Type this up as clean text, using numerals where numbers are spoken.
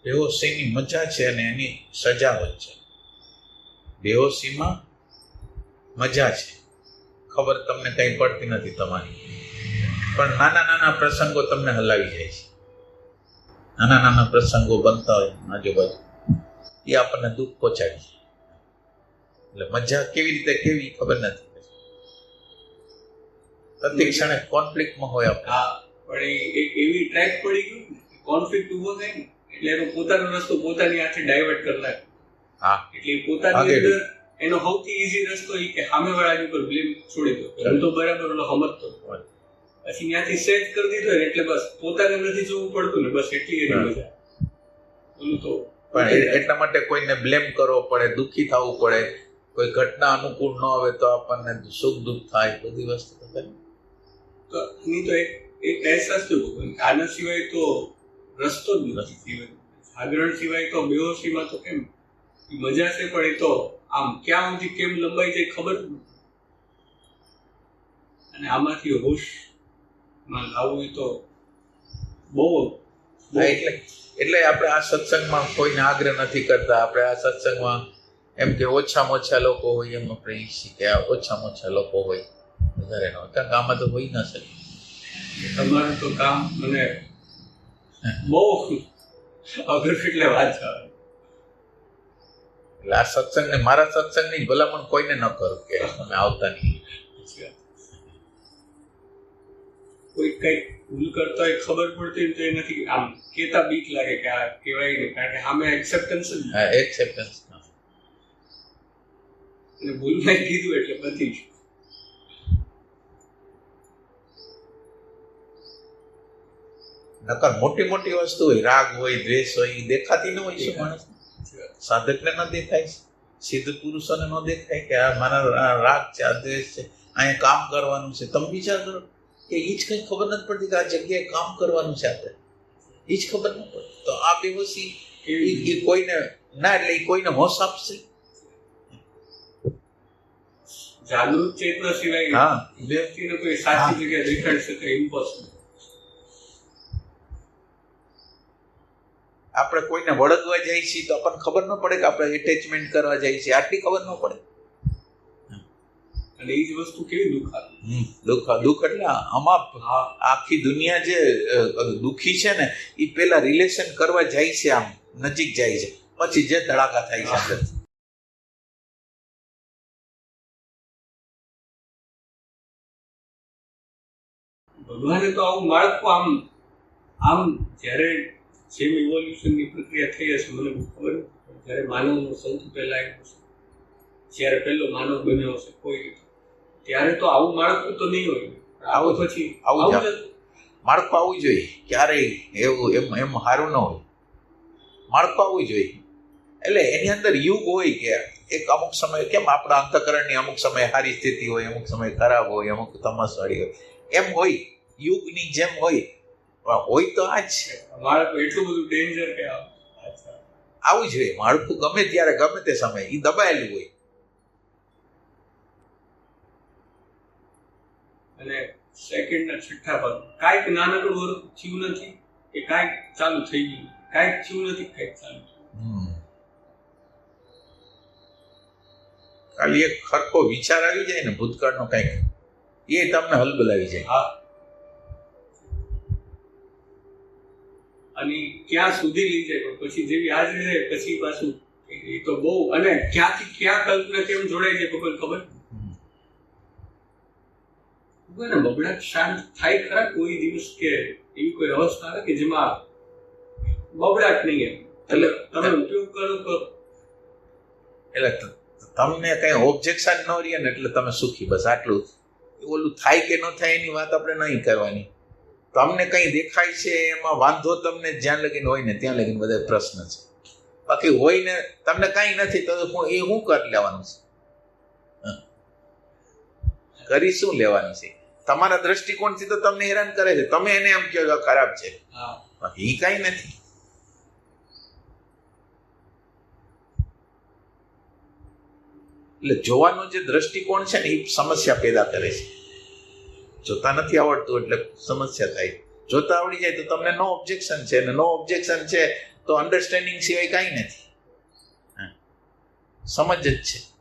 બેહોશીની મજા છે અને એની સજાવટ છે. બેહોશીમાં મજા છે, ખબર તમને કંઈ પડતી નથી તમારી, પણ નાના નાના પ્રસંગો તમને હલાવી જાય છે. નાના નાના પ્રસંગો બનતા હોય આજુબાજુ, એ આપણને દુઃખ પહોંચાડી છે. એટલે મજા કેવી રીતે કેવી ખબર નથી. પ્રતિ ક્ષણે કોન્ફ્લિક્ટમાં હોય આપણે. હા, પણ એક એવી ટ્રેક પડી ગયું કોન્ફ્લિક્ટ ઉભો થાય ને એટલે એનો પોતાનો રસ્તો પોતાની હાથે ડાયવર્ટ કરી નાખે. હા, એટલે પોતાની અંદર એનો સૌથી ઈઝી રસ્તો એ કે સામેવાળાની ઉપર બ્લેમ છોડી દો. હું તો બરાબર ઓલો સમજતો હોય, પછી ત્યાંથી સેટ કરી દીધો ને એટલે બસ પોતાને નથી જોવું પડતું ને, બસ એટલી એની મજા. ઓલું તો પણ એટલા માટે કોઈને બ્લેમ કરવો પડે, દુઃખી થવું પડે, કોઈ ઘટના અનુકૂળ ન આવે તો આપણને સુખ દુઃખ થાય, બધી વસ્તુ તો થાય. તો એની તો એક અહેસાસ થયો કે આના સિવાય તો રસ્તો જ નથી. જાગરણ સિવાય તો બેહોશીમાં તો કેમ મજા છે, પણ એ તો આમ ક્યાં સુધી કેમ લંબાઈ જાય ખબર જ નથી. અને આમાંથી હોશમાં લાવવું તો બહુ એટલે આપણે આ સત્સંગમાં કોઈને આગ્રહ નથી કરતા. આપણે આ સત્સંગમાં એમ કે ઓછામાં ઓછા લોકો હોય એમ આપણે ઈચ્છીએ કે આ ઓછામાં ઓછા લોકો હોય, વધારે ન હોય, કારણ કે આમાં તો હોય ના શકે. તમારું તો કામ મને બહુ અઘરું એટલે વાત છે. એટલે આ સત્સંગને, મારા સત્સંગની જ ભલામણ કોઈને ન કરું કે તમે આવતા નહીં. કોઈ કઈક ભૂલ કરતા હોય ખબર પડતી તો એ નથી, આમ કેતા બીક લાગે કે આ કહેવાય નહીં, કારણ કે સામે એક્સેપ્ટન્સ જ. હા, એક્સેપ્ટન્સ. અને ભૂલ મેં કીધું એટલે બધી જ નકર મોટી મોટી વસ્તુ હોય, રાગ હોય, દ્વેષ હોય, એ દેખાતી ન હોય. શું માણસ સાધકને ન દેખાય, સિદ્ધ પુરુષોને ન દેખાય કે આ મારા રાગ છે, આ દ્વેષ છે, અહીંયા કામ કરવાનું છે. તમે વિચાર કરો કે એ જ કંઈ ખબર નથી પડતી કે આ જગ્યાએ કામ કરવાનું છે આપણે, એ જ ખબર ન પડે. તો આ બેહોશી એ કોઈને ના, એટલે એ કોઈને હોશ આપશે. જાગૃત ચેતના સિવાય હા, વ્યક્તિને કોઈ સાચી જગ્યાએ દેખાડી શકે ઇમ્પોસિબલ. આપણે કોઈને વળગવા જઈએ છીએ તો આપણને ખબર ન પડે કે આપણે એટેચમેન્ટ કરવા જઈએ છીએ, આટલી ખબર ન પડે. અને એ જ વસ્તુ કેવી દુઃખ દુઃખ એટલે આમાં આખી દુનિયા જે દુઃખી છે ને એ પેલા રિલેશન કરવા જાય છે, આમ નજીક જાય છે, પછી જે ધડાકા થાય છે અંદર. ભગવાને તો આવું માળખું આમ જ્યારે જેમ ઇવોલ્યુશનની પ્રક્રિયા થઈ હશે મને ખબર નથી, જ્યારે માનવનો સૌથી પહેલા આવ્યો હશે, જ્યારે પહેલો માનવ બન્યો હશે કોઈ, ત્યારે તો આવું માળખું તો નહીં હોય. આવું પછી આવું માળખું આવવું જોઈએ. ક્યારેય એવું એમ સારું ન હોય. માળખું આવવું જોઈએ. એટલે એની અંદર યુગ હોય કે એક અમુક સમય, કેમ આપણા અંતઃકરણની અમુક સમય સારી સ્થિતિ હોય, અમુક સમય ખરાબ હોય, અમુક તમસવાળી હોય, એમ હોય, યુગની જેમ હોય. હોય તો આ જ છે. માળખું એટલું બધું ડેન્જર કે આવવું જોઈએ. માળખું ગમે ત્યારે ગમે તે સમયે એ દબાયેલું હોય. અને સેકન્ડના છઠ્ઠા ભાગ કાંઈક નાનકડું વર્ક થયું નથી કે કાંઈક ચાલુ થઈ ગયું, કાંઈક થયું નથી, કાંઈક ચાલુ થયું. ખાલી એક ખરખો વિચાર આવી જાય ને ભૂતકાળનો કંઈક, એ તમને હલબલાવી જાય. હા, અને ક્યાં સુધી લઈ જાય, પણ પછી જેવી હાજરી રહે પછી પાછું એ તો બહુ, અને ક્યાંથી ક્યાં કલ્પના કેમ જોડાઈ જાય કોઈ ખબર ને. બબડાટ શાંત થાય ખરા કોઈ દિવસ કે એવી કોઈ અવસ્થા આવે કે જેમાં બબડાટ નહીં એમ, એટલે તમે ઉપયોગ કરો તો એટલે તમને કઈ ઓબ્જેક્શન ન રહે ને એટલે તમે સુખી. બસ આટલું. ઓલું થાય કે ન થાય એની વાત આપણે નહીં કરવાની. તમને કંઈ દેખાય છે એમાં વાંધો તમને જ્યાં લગીને હોય ને ત્યાં લગીને બધા પ્રશ્ન છે. બાકી હોય ને તમને કાંઈ નથી તો એ શું કરી લેવાનું છે? કરી શું લેવાનું છે? તમારા દ્રષ્ટિકોણથી તો તમને હેરાન કરે છે, તમે એને એમ કહો ખરાબ છે, બાકી એ કાંઈ નથી. એટલે જોવાનો જે દ્રષ્ટિકોણ છે ને એ સમસ્યા પેદા કરે છે. જોતા નથી આવડતું એટલે સમસ્યા થાય. જોતા આવડી જાય તો તમને નો ઓબ્જેક્શન છે, ને નો ઓબ્જેક્શન છે તો અન્ડરસ્ટેન્ડિંગ સિવાય કાંઈ નથી. સમજ જ છે.